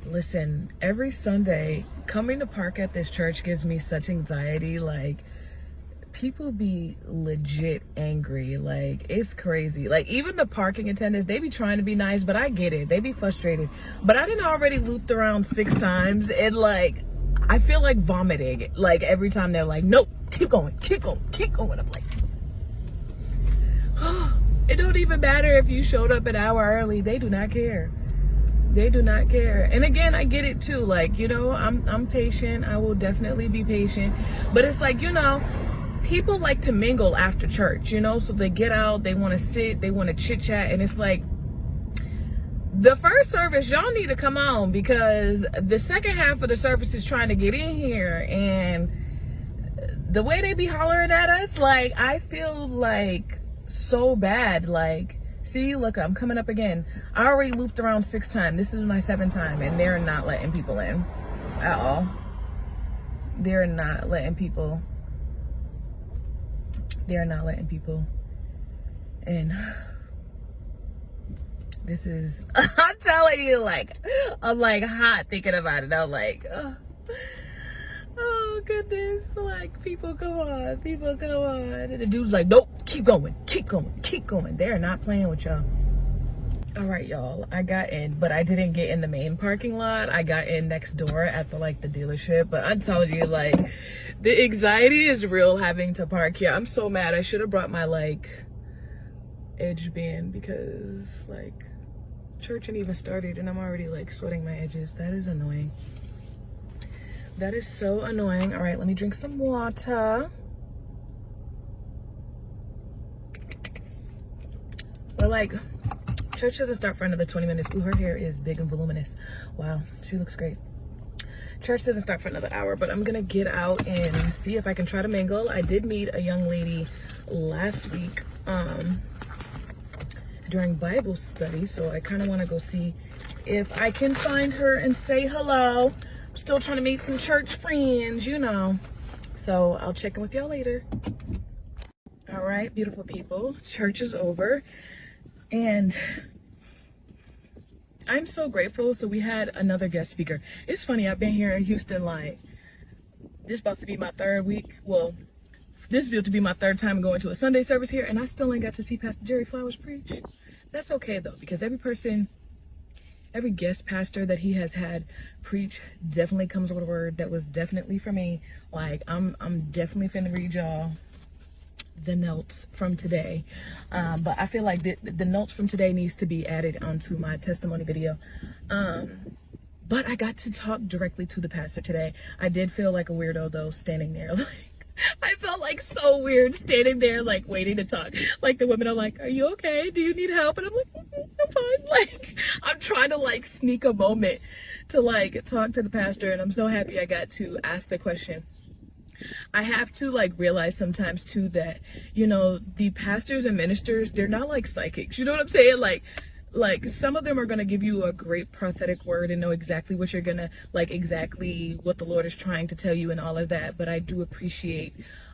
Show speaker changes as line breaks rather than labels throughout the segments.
Listen, every Sunday, coming to park at this church gives me such anxiety. Like, people be legit angry. Like, it's crazy. Like, even the parking attendants, they be trying to be nice, but I get it. They be frustrated. But I didn't already looped around 6 times, and like, I feel like vomiting. Like, every time they're like, nope, keep going, keep going, keep going. I'm like, it don't even matter if you showed up an hour early. They do not care. They do not care. And again, I get it too. Like, you know, I'm patient. I will definitely be patient. But it's like, you know, people like to mingle after church, you know, so they get out, they want to sit, they want to chit chat. And it's like, the first service, y'all need to come on, because the second half of the service is trying to get in here. And the way they be hollering at us, like, I feel like so bad. Like, see, look, I'm coming up again. I already looped around 6 times. This is my 7th time, and they're not letting people in at all. They're not letting people. They're not letting people in. This is, I'm telling you, like, I'm like hot thinking about it. I'm like, oh goodness, like, people come on, people come on. And the dude's like, nope, keep going, keep going, keep going. They're not playing with y'all. All right, y'all, I got in, but I didn't get in the main parking lot. I got in next door at the, like, the dealership. But I'm telling you, like, the anxiety is real having to park here. I'm so mad. I should have brought my, like, edge band, because, like, church ain't even started and I'm already, like, sweating my edges. That is annoying. That is so annoying. All right, let me drink some water. But, like, church doesn't start for another 20 minutes. Ooh, her hair is big and voluminous. Wow, she looks great. Church doesn't start for another hour, but I'm gonna get out and see if I can try to mingle. I did meet a young lady last week during Bible study, so I kind of want to go see if I can find her and say hello. I'm still trying to meet some church friends, you know. So I'll check in with y'all later. All right, beautiful people, church is over, and I'm so grateful. So we had another guest speaker. It's funny, I've been here in Houston, like, this is supposed to be my 3rd week. Well, this is about to be my 3rd time going to a Sunday service here, and I still ain't got to see Pastor Jerry Flowers preach. That's okay though, because every guest pastor that he has had preach definitely comes with a word that was definitely for me. Like, I'm definitely finna read y'all the notes from today, but I feel like the notes from today needs to be added onto my testimony video. But I got to talk directly to the pastor today. I did feel like a weirdo though, standing there. Like, I felt like so weird standing there, like, waiting to talk. Like, the women are like, are you okay? Do you need help? And I'm like, I'm fine. Like, I'm trying to, like, sneak a moment to, like, talk to the pastor, and I'm so happy I got to ask the question. I have to, like, realize sometimes too that, you know, the pastors and ministers, they're not like psychics. You know what I'm saying? Like some of them are going to give you a great prophetic word and know exactly what you're going to, like, exactly what the Lord is trying to tell you and all of that. But I do appreciate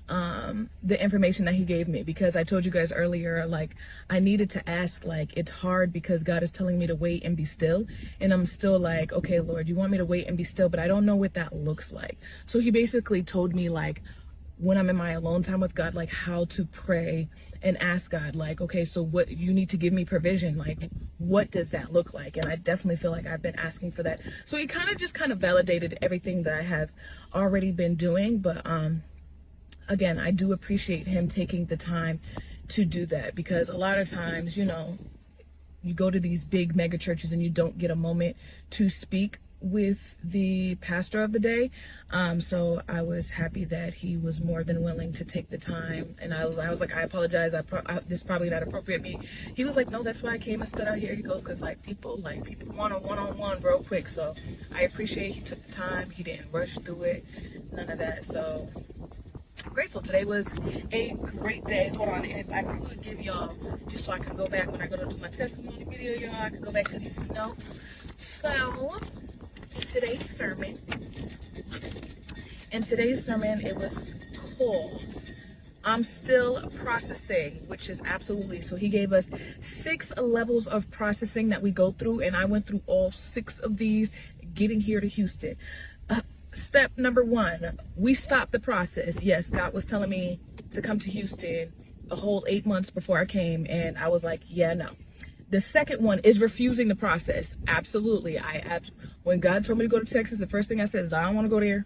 the information that he gave me, because I told you guys earlier, like, I needed to ask. Like, it's hard because God is telling me to wait and be still, and I'm still like, okay, Lord, you want me to wait and be still, but I don't know what that looks like. So he basically told me, like, when I'm in my alone time with God, like, how to pray and ask God, like, okay, so what, you need to give me provision, like, what does that look like? And I definitely feel like I've been asking for that. So he kind of validated everything that I have already been doing. But again, I do appreciate him taking the time to do that, because a lot of times, you know, you go to these big mega churches and you don't get a moment to speak with the pastor of the day. So I was happy that he was more than willing to take the time. And I was like, I apologize. This is probably not appropriate. He was like, no, that's why I came and stood out here. He goes, cause like people want a one-on-one real quick. So I appreciate he took the time. He didn't rush through it, none of that. So I'm grateful. Today was a great day. Hold on, and if I could give y'all, just so I can go back when I go to do my testimony video, y'all, I can go back to these notes. So today's sermon, it was called I'm Still Processing, which is absolutely, so he gave us 6 levels of processing that we go through, and I went through all 6 of these. getting here to Houston. Step number 1, we stopped the process. Yes, God was telling me to come to Houston a whole 8 months before I came, and I was like, yeah, no. The second one is refusing the process. Absolutely. When God told me to go to Texas, the first thing I said is, I don't want to go there.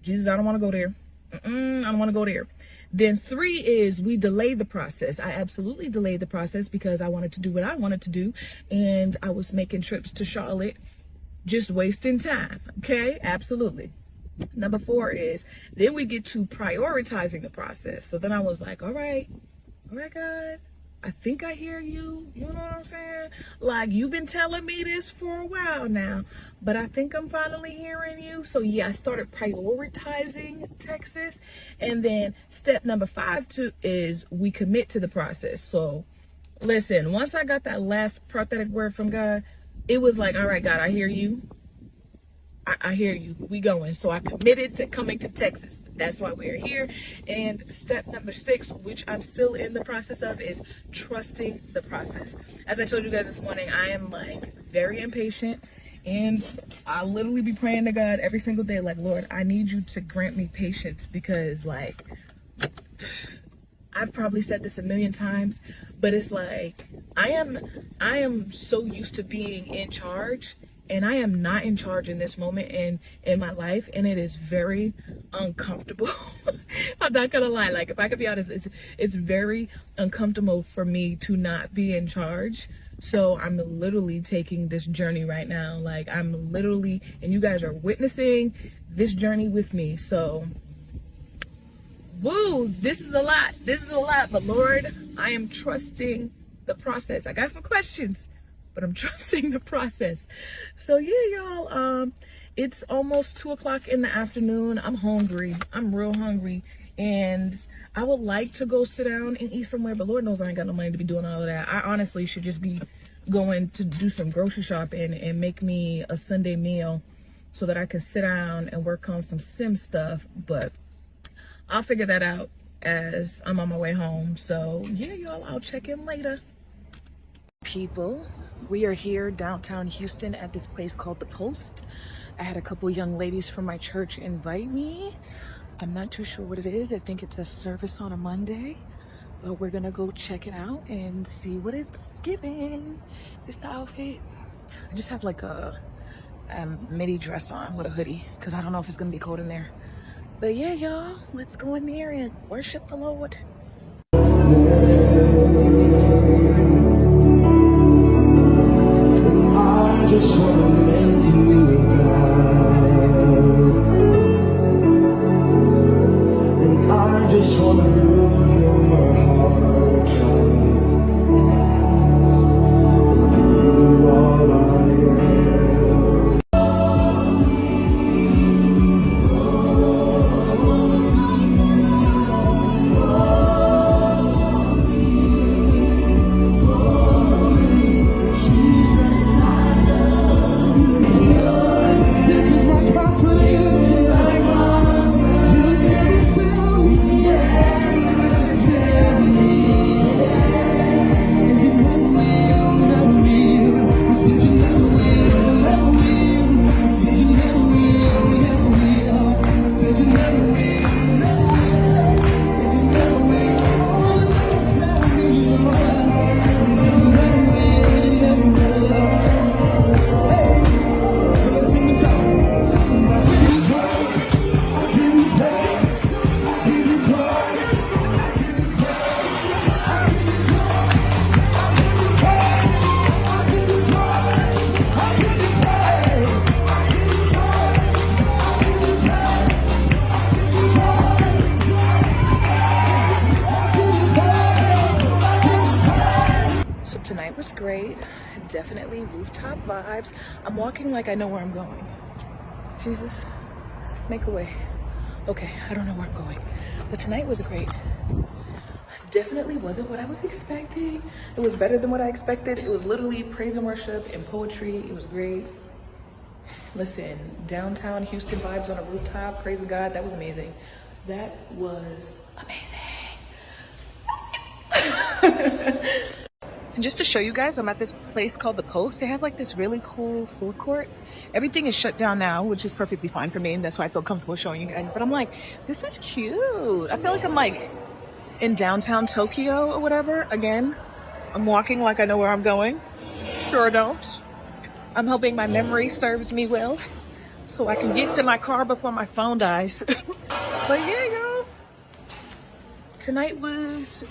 Jesus, I don't want to go there. I don't want to go there. Then 3 is we delayed the process. I absolutely delayed the process because I wanted to do what I wanted to do, and I was making trips to Charlotte, just wasting time. Okay, absolutely. Number 4 is then we get to prioritizing the process. So then I was like, all right, God, I think I hear you. You know what I'm saying? Like, you've been telling me this for a while now, but I think I'm finally hearing you. So yeah, I started prioritizing Texas. And then step number 5 is we commit to the process. So listen, once I got that last prophetic word from God, it was like, all right, God, I hear you. I hear you. We going. So I committed to coming to Texas. That's why we're here. And step number 6, which I'm still in the process of, is trusting the process. As I told you guys this morning, I am like very impatient, and I literally be praying to God every single day, like, Lord, I need you to grant me patience, because like, I've probably said this a million times, but it's like, I am so used to being in charge, and I am not in charge in this moment in my life, and it is very uncomfortable. I'm not gonna lie, like, if I could be honest, it's very uncomfortable for me to not be in charge. So I'm literally taking this journey right now. Like, I'm literally, and you guys are witnessing this journey with me. So woo, this is a lot, but Lord, I am trusting the process. I got some questions, but I'm trusting the process. So yeah, y'all, it's almost 2 o'clock in the afternoon. I'm hungry. I'm real hungry, and I would like to go sit down and eat somewhere, but Lord knows I ain't got no money to be doing all of that. I honestly should just be going to do some grocery shopping and make me a Sunday meal so that I can sit down and work on some sim stuff, but I'll figure that out as I'm on my way home. So yeah, y'all, I'll check in later. People, we are here downtown Houston at this place called The Post. I had a couple young ladies from my church invite me. I'm not too sure what it is. I think it's a service on a Monday, but we're gonna go check it out and see what it's giving. This the outfit. I just have like a midi dress on with a hoodie because I don't know if it's gonna be cold in there. But yeah, y'all, let's go in there and worship the Lord. I just wanna make you proud, and I just wanna move your heart and give you all I am. Tonight was great. Definitely rooftop vibes. I'm walking like I know where I'm going. Jesus, make a way. Okay, I don't know where I'm going, but tonight was great. Definitely wasn't what I was expecting. It was better than what I expected. It was literally praise and worship and poetry. It was great. Listen, downtown Houston vibes on a rooftop. Praise God, that was amazing. That was amazing.
And just to show you guys, I'm at this place called The Coast. They have like this really cool food court. Everything is shut down now, which is perfectly fine for me. And that's why I feel comfortable showing you guys. But I'm like, this is cute. I feel like I'm like in downtown Tokyo or whatever. Again, I'm walking like I know where I'm going. Sure don't. I'm hoping my memory serves me well so I can get to my car before my phone dies. But yeah, y'all. Tonight was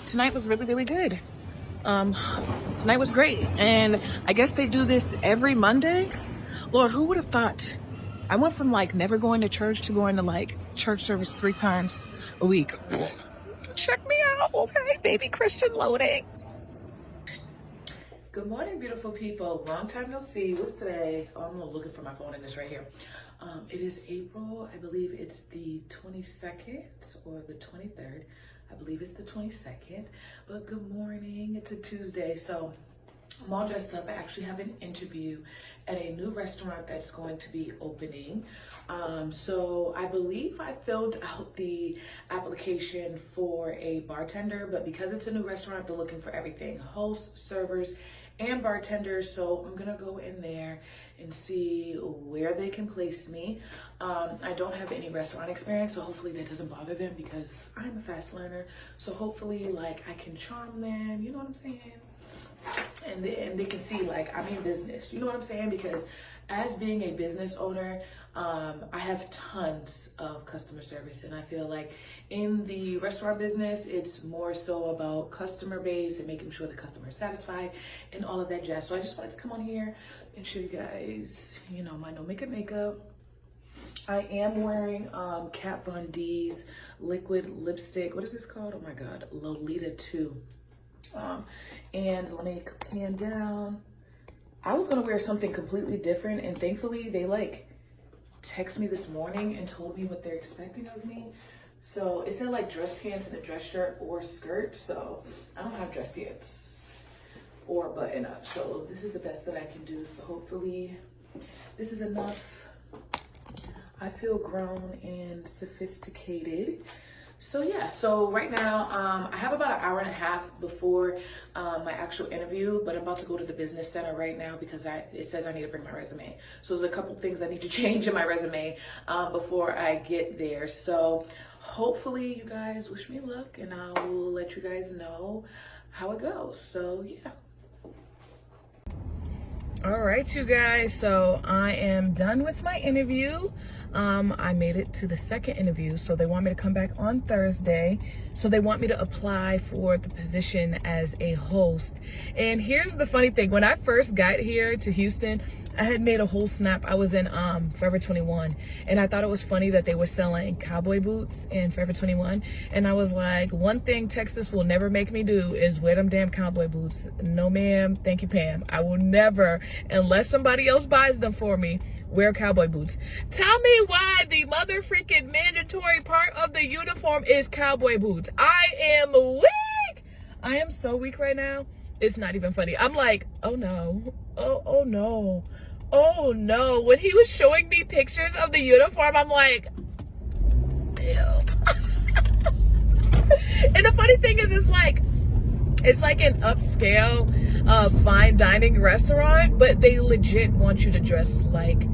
really, really good. Tonight was great, and I guess they do this every Monday. Lord, who would have thought? I went from like never going to church to going to like church service 3 times a week. Check me out, okay, baby Christian loading.
Good morning, beautiful people. Long time no see. What's today? Oh, I'm looking for my phone and it's right here. It is April, I believe it's the 22nd or the 23rd. I believe it's the 22nd, but good morning. It's a Tuesday, so I'm all dressed up. I actually have an interview at a new restaurant that's going to be opening. So I believe I filled out the application for a bartender, but because it's a new restaurant, they're looking for everything: hosts, servers, and bartenders. So I'm gonna go in there and see where they can place me. I don't have any restaurant experience, so hopefully that doesn't bother them because I'm a fast learner. So hopefully like I can charm them, you know what I'm saying? And they can see like I'm in business, you know what I'm saying? Because as being a business owner, I have tons of customer service, and I feel like in the restaurant business, it's more so about customer base and making sure the customer is satisfied and all of that jazz. So I just wanted to come on here and show you guys, you know, my no makeup. I am wearing Kat Von D's liquid lipstick. What is this called? Oh my God, Lolita 2. And let me pan down. I was gonna wear something completely different, and thankfully they like text me this morning and told me what they're expecting of me. So it said like dress pants and a dress shirt or skirt. So I don't have dress pants or button up. So this is the best that I can do. So hopefully this is enough. I feel grown and sophisticated. So yeah, so right now, I have about an hour and a half before my actual interview, but I'm about to go to the business center right now because it says I need to bring my resume. So there's a couple things I need to change in my resume before I get there. So hopefully you guys wish me luck, and I will let you guys know how it goes. So yeah. All right, you guys, so I am done with my interview. I made it to the second interview, so they want me to come back on Thursday. So they want me to apply for the position as a host. And here's the funny thing: when I first got here to Houston, I had made a whole snap. I was in Forever 21, and I thought it was funny that they were selling cowboy boots in Forever 21. And I was like, one thing Texas will never make me do is wear them damn cowboy boots. No ma'am, thank you Pam. I will never, unless somebody else buys them for me, wear cowboy boots. Tell me why the mother freaking mandatory part of the uniform is cowboy boots. I am weak. I am so weak right now. It's not even funny. I'm like, oh no, oh no, oh no. When he was showing me pictures of the uniform, I'm like, ew. And the funny thing is, it's like an upscale fine dining restaurant, but they legit want you to dress like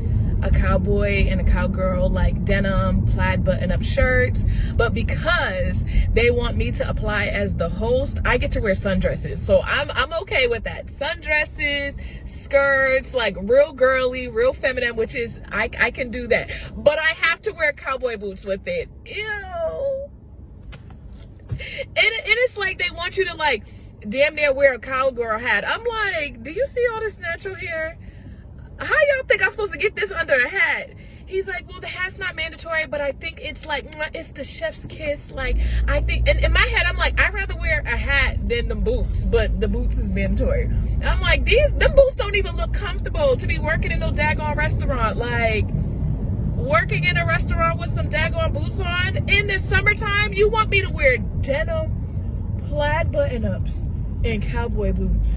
a cowboy and a cowgirl, like denim, plaid button-up shirts. But because they want me to apply as the host, I get to wear sundresses. So I'm okay with that. Sundresses, skirts, like real girly, real feminine, which is, I can do that. But I have to wear cowboy boots with it. Ew. And it's like they want you to like damn near wear a cowgirl hat. I'm like, do you see all this natural hair? How y'all think I'm supposed to get this under a hat? He's like, well, the hat's not mandatory, but I think it's like, it's the chef's kiss. Like, I think, and in my head, I'm like, I'd rather wear a hat than the boots, but the boots is mandatory. And I'm like, them boots don't even look comfortable to be working in no daggone restaurant. Like, working in a restaurant with some daggone boots on in the summertime, you want me to wear denim, plaid button-ups, and cowboy boots.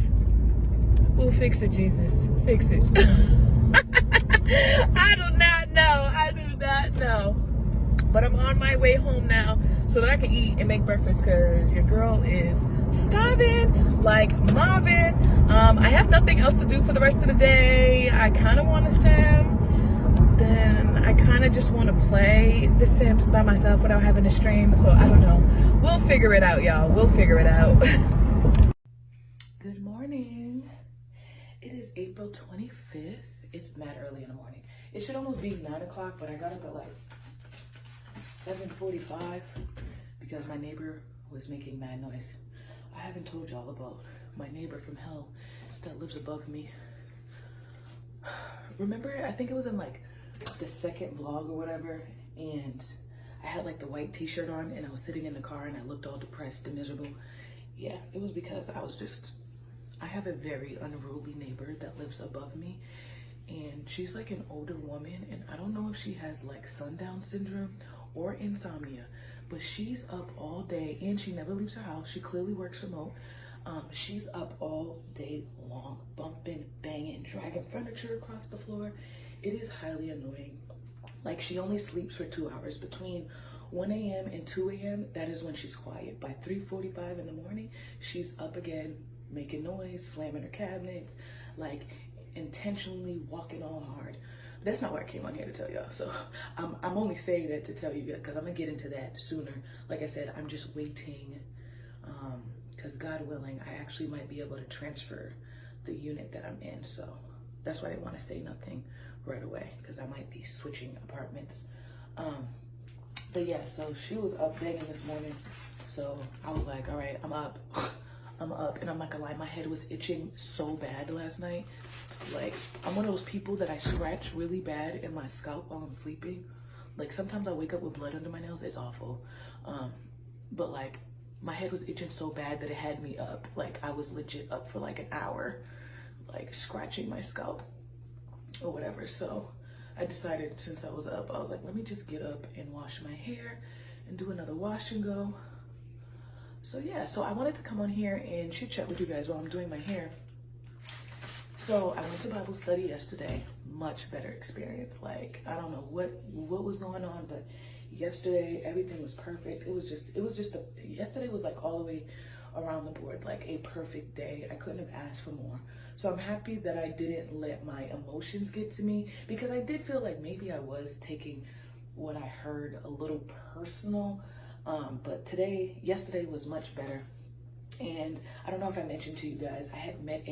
Ooh, fix it, Jesus. Fix it. I do not know. But I'm on my way home now so that I can eat and make breakfast because your girl is starving like Marvin. I have nothing else to do for the rest of the day. I kind of want to sim. Then I kind of just want to play The Sims by myself without having to stream. So I don't know. We'll figure it out, y'all. We'll figure it out. Good morning. It is April 25th. It's mad early in the morning. It should almost be 9 o'clock, but I got up at like 7:45 because my neighbor was making mad noise. I haven't told y'all about my neighbor from hell that lives above me. Remember, I think it was in like the second vlog or whatever, and I had like the white t-shirt on and I was sitting in the car and I looked all depressed and miserable. Yeah, it was because I have a very unruly neighbor that lives above me, and she's like an older woman, and I don't know if she has like sundown syndrome or insomnia, but she's up all day and she never leaves her house. She clearly works remote. She's up all day long, bumping, banging, dragging furniture across the floor. It is highly annoying. Like, she only sleeps for 2 hours. Between 1 a.m. and 2 a.m., that is when she's quiet. By 3:45 in the morning, she's up again, making noise, slamming her cabinets, like intentionally walking all hard. That's not what I came on here to tell y'all. So I'm only saying that to tell you guys, because I'm gonna get into that sooner. Like I said, I'm just waiting, because God willing, I actually might be able to transfer the unit that I'm in. So that's why I didn't want to say nothing right away, because I might be switching apartments. But yeah, so she was up begging this morning. So I was like, all right, I'm up. I'm up, and I'm not gonna lie, my head was itching so bad last night. Like, I'm one of those people that I scratch really bad in my scalp while I'm sleeping. Like, sometimes I wake up with blood under my nails. It's awful. But like, my head was itching so bad that it had me up. Like, I was legit up for like an hour, like scratching my scalp or whatever. So I decided, since I was up, I was like, let me just get up and wash my hair and do another wash and go. So yeah, so I wanted to come on here and chit chat with you guys while I'm doing my hair. So I went to Bible study yesterday. Much better experience. Like, I don't know what was going on, but yesterday everything was perfect. Yesterday was like all the way around the board, like a perfect day. I couldn't have asked for more. So I'm happy that I didn't let my emotions get to me, because I did feel like maybe I was taking what I heard a little personal. But yesterday was much better. And I don't know if I mentioned to you guys, I had met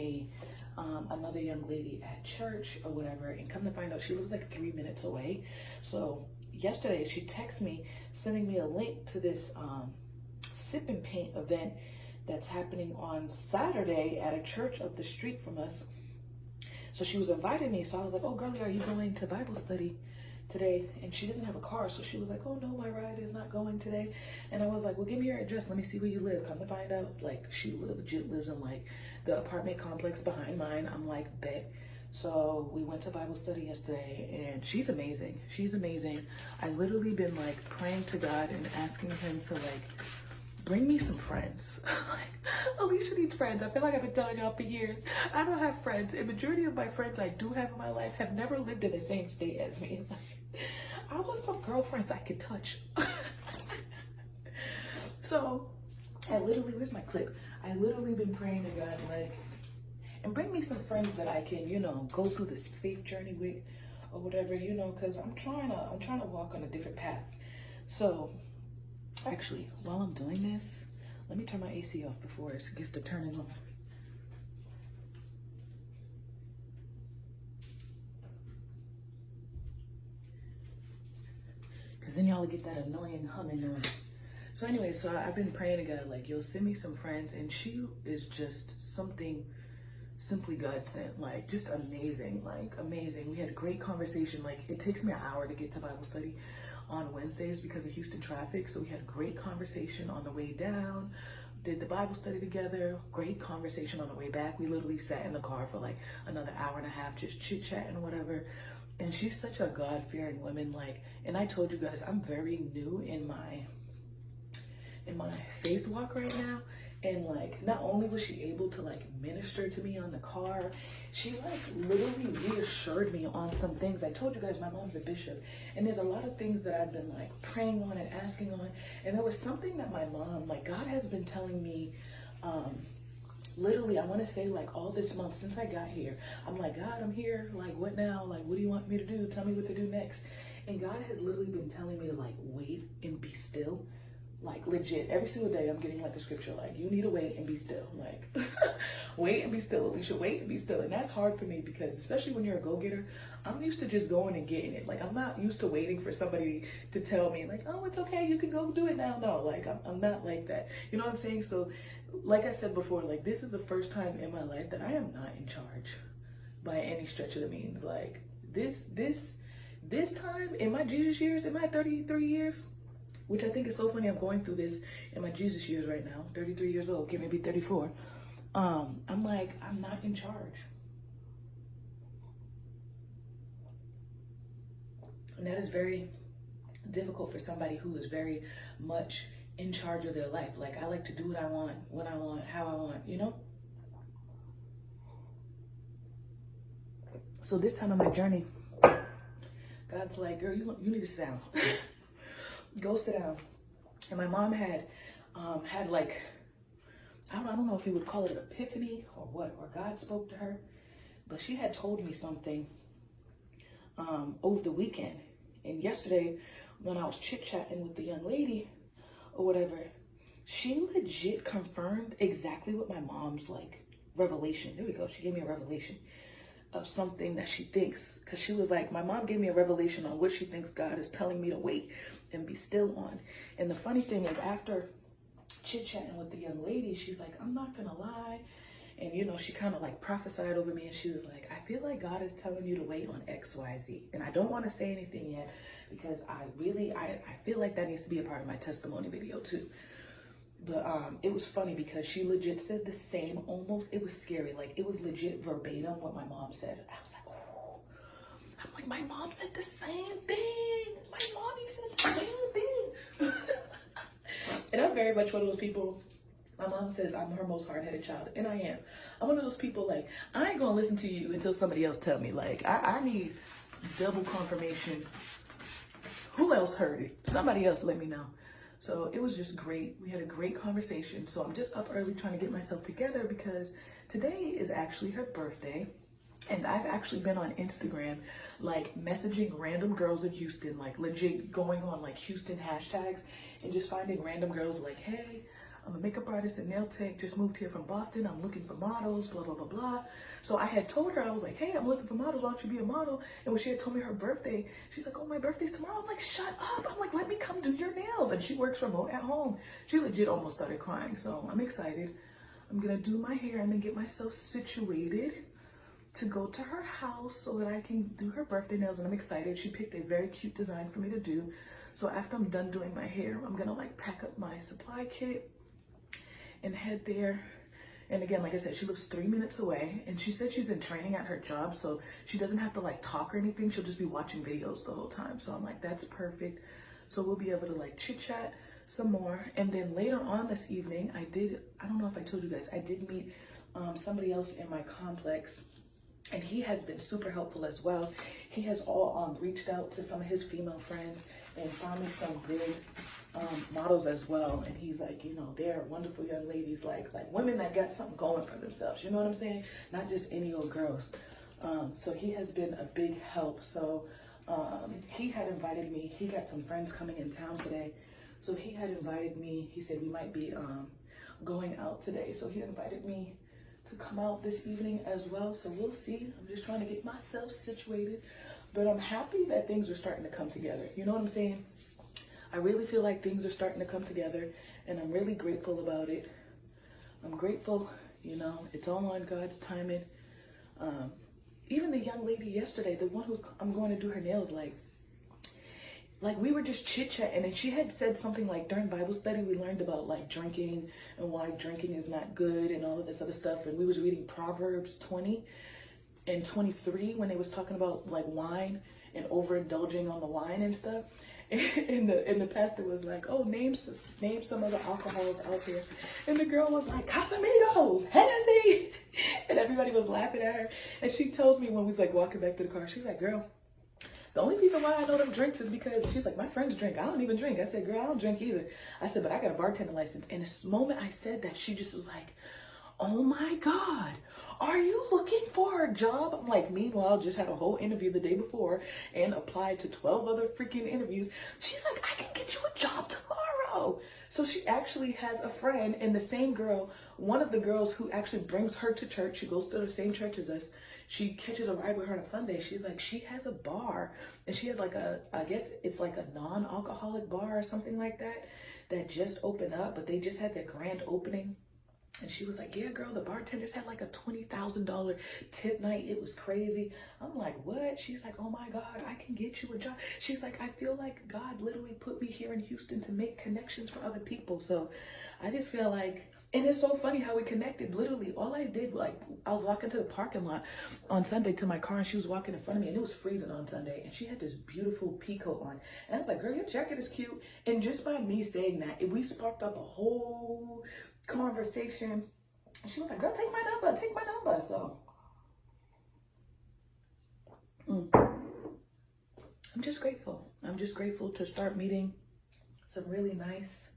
another young lady at church or whatever, and come to find out she lives like 3 minutes away. So yesterday she texted me, sending me a link to this sip and paint event that's happening on Saturday at a church up the street from us. So she was inviting me. So I was like, oh girlie, are you going to Bible study today? And she doesn't have a car, so she was like, oh no, my ride is not going today. And I was like, well, give me your address, let me see where you live. Come to find out, like, she legit lives in like the apartment complex behind mine. I'm like, bet. So we went to Bible study yesterday, and she's amazing. She's amazing. I literally been like praying to God and asking him to like bring me some friends. Like, Alicia needs friends. I feel like I've been telling y'all for years, I don't have friends. A majority of my friends I do have in my life have never lived in the same state as me. I want some girlfriends I can touch. So I literally, where's my clip? I literally been praying to God, like, and bring me some friends that I can, you know, go through this faith journey with or whatever, you know, because I'm trying to walk on a different path. So actually, while I'm doing this, let me turn my AC off before it gets to turning on. Because then y'all get that annoying humming noise. So anyway, so I've been praying to God, like, yo, send me some friends. And she is just something simply God sent, like, just amazing, like, amazing. We had a great conversation. Like, it takes me an hour to get to Bible study on Wednesdays because of Houston traffic. So we had a great conversation on the way down, did the Bible study together, great conversation on the way back. We literally sat in the car for like another hour and a half, just chit chatting or whatever. And she's such a God-fearing woman. Like, and I told you guys, I'm very new in my faith walk right now. And like, not only was she able to like minister to me on the car, she like literally reassured me on some things. I told you guys my mom's a bishop, and there's a lot of things that I've been like praying on and asking on. And there was something that my mom, like, God has been telling me Literally, I want to say like all this month since I got here, I'm like, God, I'm here. Like, what now? Like, what do you want me to do? Tell me what to do next. And God has literally been telling me to like wait and be still. Like legit, every single day I'm getting like a scripture like, you need to wait and be still. Like, wait and be still, Alicia, wait and be still. And that's hard for me because especially when you're a go-getter, I'm used to just going and getting it. Like, I'm not used to waiting for somebody to tell me like, oh, it's okay, you can go do it now. No, like I'm not like that. You know what I'm saying? So like I said before, like this is the first time in my life that I am not in charge by any stretch of the means. Like this time in my Jesus years, in my 33 years, which I think is so funny. I'm going through this in my Jesus years right now, 33 years old, getting to be 34. I'm like, I'm not in charge. And that is very difficult for somebody who is very much in charge of their life. Like, I like to do what I want, when I want, how I want, you know? So this time in my journey, God's like, girl, you need to sit down. Go sit down. And my mom had like, I don't know if you would call it an epiphany or what, or God spoke to her, but she had told me something over the weekend. And yesterday when I was chit-chatting with the young lady or whatever, she legit confirmed exactly what my mom's like revelation. There we go. She gave me a revelation of something that she thinks, because she was like, my mom gave me a revelation on what she thinks God is telling me to wait and be still on. And the funny thing is, after chit-chatting with the young lady, she's like, I'm not gonna lie. And you know, she kind of like prophesied over me, and she was like, I feel like God is telling you to wait on XYZ. And I don't want to say anything yet because I feel like that needs to be a part of my testimony video too. But it was funny because she legit said the same, almost, it was scary. Like, it was legit verbatim what my mom said. I was like, oh, I'm like, my mom said the same thing. My mommy said the same thing. And I'm very much one of those people. My mom says I'm her most hard-headed child, and I am. I'm one of those people, like, I ain't gonna listen to you until somebody else tell me. Like, I need double confirmation. Who else heard it? Somebody else let me know. So it was just great. We had a great conversation. So I'm just up early trying to get myself together because today is actually her birthday. And I've actually been on Instagram, like messaging random girls in Houston, like legit going on like Houston hashtags and just finding random girls like, hey, I'm a makeup artist and nail tech, just moved here from Boston. I'm looking for models, blah, blah, blah, blah. So I had told her, I was like, hey, I'm looking for models. Why don't you be a model? And when she had told me her birthday, she's like, oh, my birthday's tomorrow. I'm like, shut up. I'm like, let me come do your nails. And she works remote at home. She legit almost started crying. So I'm excited. I'm going to do my hair and then get myself situated to go to her house so that I can do her birthday nails. And I'm excited. She picked a very cute design for me to do. So after I'm done doing my hair, I'm going to like pack up my supply kit and head there. And again, like I said, she lives 3 minutes away, and she said she's in training at her job, so she doesn't have to like talk or anything. She'll just be watching videos the whole time. So I'm like, that's perfect. So we'll be able to like chit chat some more. And then later on this evening, I don't know if I told you guys, I did meet somebody else in my complex, and he has been super helpful as well. He has all reached out to some of his female friends and found me some good models as well. And he's like, you know, they're wonderful young ladies, like women that got something going for themselves, you know what I'm saying? Not just any old girls. So he has been a big help. So he had invited me. He got some friends coming in town today, so he had invited me. He said we might be going out today, so he invited me to come out this evening as well. So we'll see. I'm just trying to get myself situated, but I'm happy that things are starting to come together. You know what I'm saying? I really feel like things are starting to come together, and I'm really grateful about it. I'm grateful, you know, it's all on God's timing. Even the young lady yesterday, the one who I'm going to do her nails, like we were just chit-chatting, and she had said something like, during Bible study, we learned about like drinking and why drinking is not good and all of this other stuff. And we was reading Proverbs 20 and 23 when they was talking about like wine and overindulging on the wine and stuff. And the pastor was like, oh, name some of the alcohols out there. And the girl was like, Casamigos, Hennessy. And everybody was laughing at her. And she told me when we was like walking back to the car, she's like, girl, The only reason why I know them drinks is because she's like, my friends drink. I don't even drink. I said, girl, I don't drink either. I said, but I got a bartender license. And the moment I said that, she just was like, oh my God, are you looking for a job? I'm like, meanwhile, just had a whole interview the day before and applied to 12 other freaking interviews. She's like, I can get you a job tomorrow. So she actually has a friend, and the same girl, one of the girls who actually brings her to church, she goes to the same church as us. She catches a ride with her on Sunday. She's like, she has a bar, and she has like I guess it's like a non-alcoholic bar or something like that, that just opened up, but they just had their grand opening. And she was like, yeah, girl, the bartenders had like a $20,000 tip night. It was crazy. I'm like, what? She's like, oh my God, I can get you a job. She's like, I feel like God literally put me here in Houston to make connections for other people. So I just feel like, and it's so funny how we connected. Literally, all I did, like, I was walking to the parking lot on Sunday to my car, and she was walking in front of me, and it was freezing on Sunday, and she had this beautiful peacoat on. And I was like, girl, your jacket is cute. And just by me saying that, we sparked up a whole conversation. And she was like, girl, take my number, take my number. So I'm just grateful. I'm just grateful to start meeting some really nice,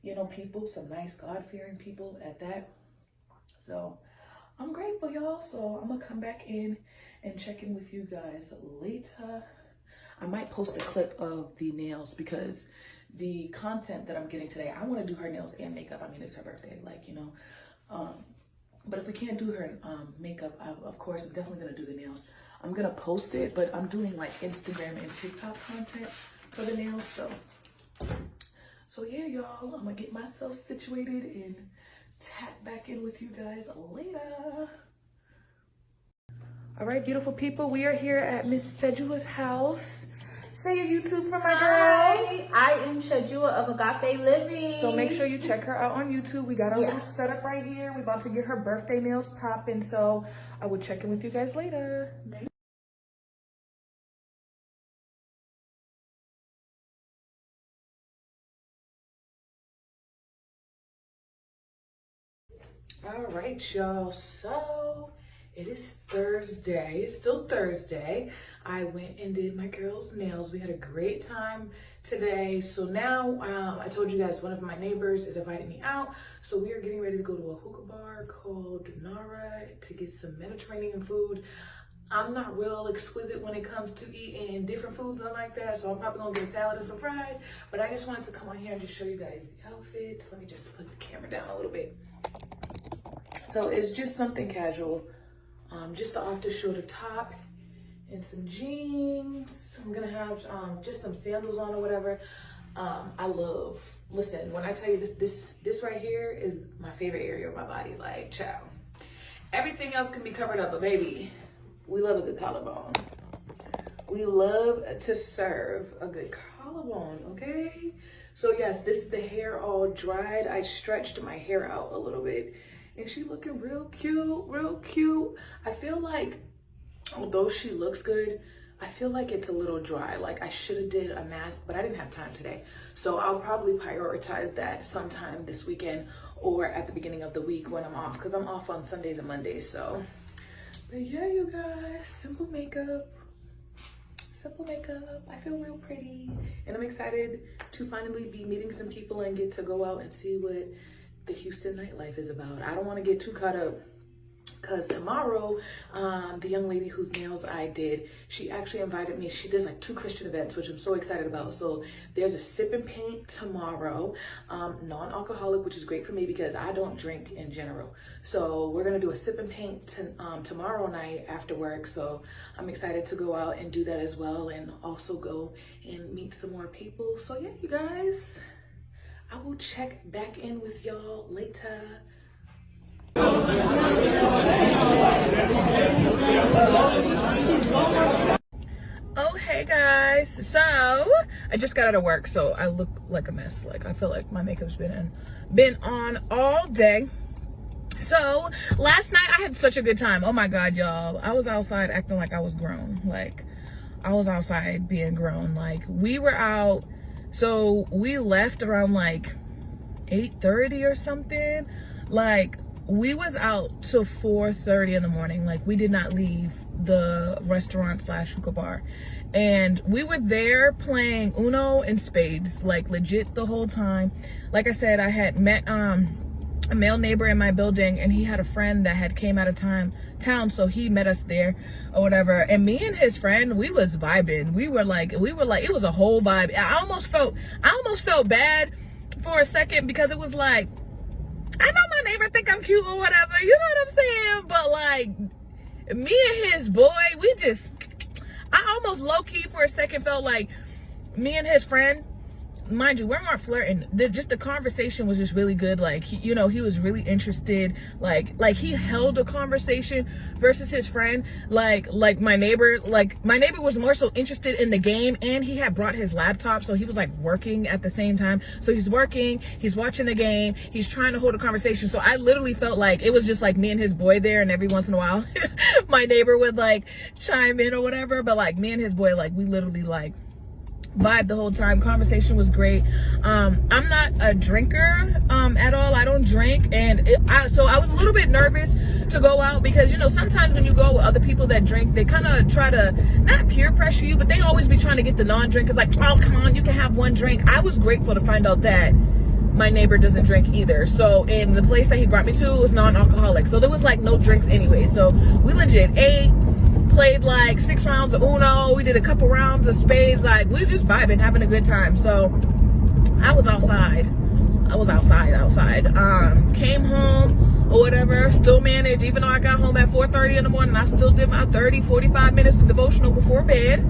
you know, people, some nice God-fearing people at that. So I'm grateful, y'all. So I'm gonna come back in and check in with you guys later. I might post a clip of the nails because the content that I'm getting today, I want to do her nails and makeup. I mean, it's her birthday, like, you know. But if we can't do her makeup, of course, I'm definitely going to do the nails. I'm going to post it, but I'm doing like Instagram and TikTok content for the nails. So yeah, y'all, I'm going to get myself situated and tap back in with you guys later. All right, beautiful people, we are here at Miss Sejua's house. Say your YouTube for my girls.
I am Shajua of Agape Living.
So make sure you check her out on YouTube. We got our little setup right here. We're about to get her birthday nails popping. So I will check in with you guys later. All right, y'all. So it is Thursday. It's still Thursday. I went and did my girls' nails. We had a great time today. So now I told you guys one of my neighbors is inviting me out. So we are getting ready to go to a hookah bar called Nara to get some Mediterranean food. I'm not real exquisite when it comes to eating different foods and like that. So I'm probably gonna get a salad and some fries. But I just wanted to come on here and just show you guys the outfits. Let me just put the camera down a little bit. So it's just something casual. Just an off-the-shoulder top and some jeans. I'm gonna have just some sandals on or whatever. Listen, when I tell you this right here is my favorite area of my body, like, child. Everything else can be covered up, but baby, we love a good collarbone. We love to serve a good collarbone, okay? So yes, this is the hair all dried. I stretched my hair out a little bit. And she's looking real cute, real cute. I feel like, although she looks good, I feel like it's a little dry. Like I should have did a mask, but I didn't have time today. So I'll probably prioritize that sometime this weekend or at the beginning of the week when I'm off, because I'm off on Sundays and Mondays. So, but yeah, you guys, simple makeup. Simple makeup. I feel real pretty. And I'm excited to finally be meeting some people and get to go out and see what the Houston nightlife is about. I don't want to get too caught up because tomorrow, the young lady whose nails I did, she actually invited me. She does like 2 Christian events, which I'm so excited about. So there's a sip and paint tomorrow, non-alcoholic, which is great for me because I don't drink in general. So we're gonna do a sip and paint tomorrow night after work. So I'm excited to go out and do that as well, and also go and meet some more people. So yeah, you guys, I will check back in with y'all later. Oh, hey guys. So I just got out of work, so I look like a mess. Like I feel like my makeup's been on all day. So last night I had such a good time. Oh my God, y'all. I was outside acting like I was grown. Like I was outside being grown. Like we were out. So we left around like 8:30 or something. Like we was out till 4:30 in the morning. Like, we did not leave the restaurant slash hookah bar, and we were there playing Uno and spades, like legit the whole time. Like I said, I had met a male neighbor in my building, and he had a friend that had came out of town, so he met us there or whatever, and me and his friend, we was vibing. We were like it was a whole vibe. I almost felt bad for a second, because it was like, I know my neighbor think I'm cute or whatever, you know what I'm saying, but like, me and his boy, I almost low-key for a second felt like me and his friend, mind you, we weren't flirting, just the conversation was just really good. Like, he was really interested, like he held a conversation versus his friend, like my neighbor was more so interested in the game, and he had brought his laptop, so he was like working at the same time. So he's working, he's watching the game, he's trying to hold a conversation. So I literally felt like it was just like me and his boy there, and every once in a while my neighbor would like chime in or whatever, but like me and his boy, like we literally like vibe the whole time. Conversation was great. I'm not a drinker at all. I don't drink, and so I was a little bit nervous to go out, because sometimes when you go with other people that drink, they kind of try to not peer pressure you, but they always be trying to get the non-drinkers like, oh come on, you can have one drink. I was grateful to find out that my neighbor doesn't drink either. So in the place that he brought me to was non-alcoholic, so there was like no drinks anyway. So we legit ate, played like 6 rounds of Uno, we did a couple rounds of spades, like we were just vibing, having a good time. So I was outside. Came home or whatever, still managed, even though I got home at 4:30 in the morning, I still did my 30-45 minutes of devotional before bed.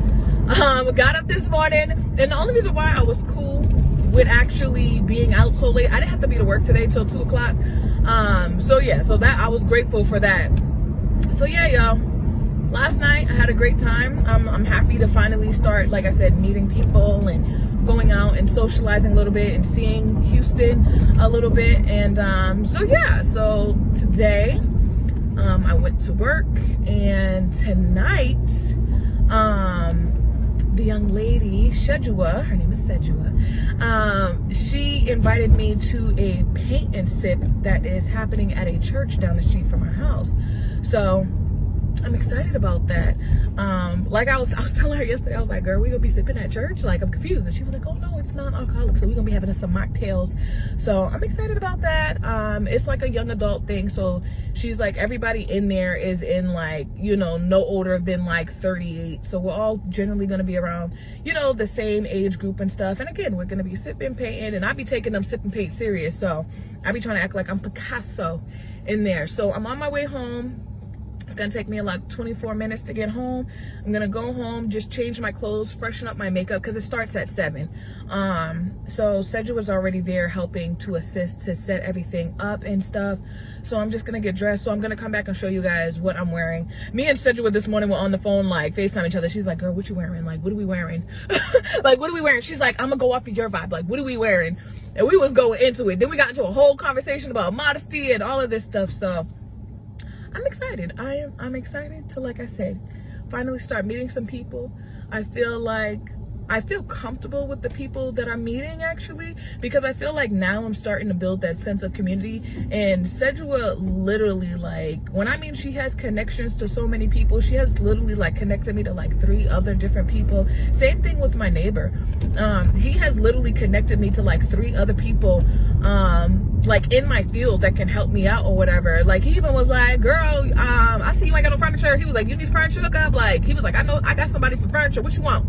Got up this morning, and the only reason why I was cool with actually being out so late, I didn't have to be to work today till 2 o'clock. So yeah, so that I was grateful for that. So yeah, y'all, last night I had a great time. I'm happy to finally start, like I said, meeting people and going out and socializing a little bit and seeing Houston a little bit. And so yeah, so today I went to work, and tonight the young lady, Shejua, her name is Shejua, she invited me to a paint and sip that is happening at a church down the street from her house. So I'm excited about that. Like I was telling her yesterday, I was like, girl, we gonna be sipping at church? Like, I'm confused. And she was like, oh no, it's non-alcoholic, so we're gonna be having some mocktails. So I'm excited about that. It's like a young adult thing, so she's like, everybody in there is in like, no older than like 38, so we're all generally gonna be around, the same age group and stuff. And again, we're gonna be sipping, painting, and I be taking them sip and paint serious, so I be trying to act like I'm Picasso in there. So I'm on my way home. It's gonna take me like 24 minutes to get home. I'm gonna go home, just change my clothes, freshen up my makeup, because it starts at 7. So Cedric was already there helping to assist to set everything up and stuff. So I'm just gonna get dressed. So I'm gonna come back and show you guys what I'm wearing. Me and Cedric this morning were on the phone, like FaceTime each other. She's like, girl, what you wearing? Like, what are we wearing? Like, what are we wearing? She's like, I'm gonna go off of your vibe. Like, what are we wearing? And we was going into it. Then we got into a whole conversation about modesty and all of this stuff. So I'm excited. I'm excited to, like I said, finally start meeting some people. I feel comfortable with the people that I'm meeting, actually, because I feel like now I'm starting to build that sense of community. And Cedric literally, like, when I mean she has connections to so many people, she has literally like connected me to like 3 other different people. Same thing with my neighbor. He has literally connected me to like 3 other people like in my field that can help me out or whatever. Like, he even was like, girl, I see you ain't got no furniture. He was like, you need furniture hookup? Like, he was like, I know I got somebody for furniture, what you want?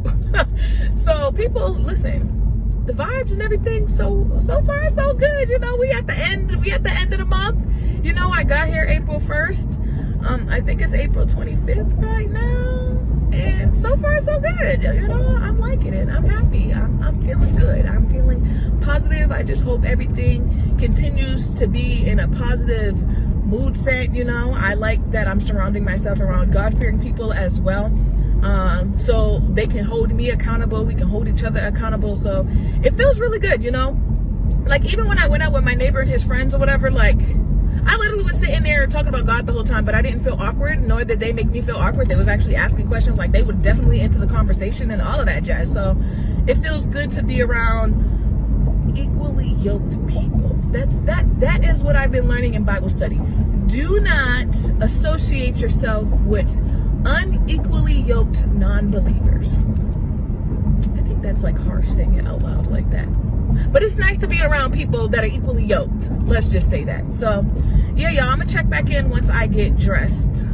So people, listen, the vibes and everything, so far so good. We at the end of the month. I got here April 1st. I think it's April 25th right now, and so far so good. I'm liking it. I'm happy. I'm feeling good. I'm feeling positive. I just hope everything continues to be in a positive mood set. I like that I'm surrounding myself around God-fearing people as well, so they can hold me accountable, we can hold each other accountable. So it feels really good. Like, even when I went out with my neighbor and his friends or whatever, like, I literally was sitting there talking about God the whole time, but I didn't feel awkward, nor did they make me feel awkward. They was actually asking questions, like they were definitely into the conversation and all of that jazz. So it feels good to be around equally yoked people. That is what I've been learning in Bible study. Do not associate yourself with unequally yoked non-believers. I think that's like harsh saying it out loud like that. But it's nice to be around people that are equally yoked. Let's just say that. So, yeah, y'all, I'm gonna check back in once I get dressed.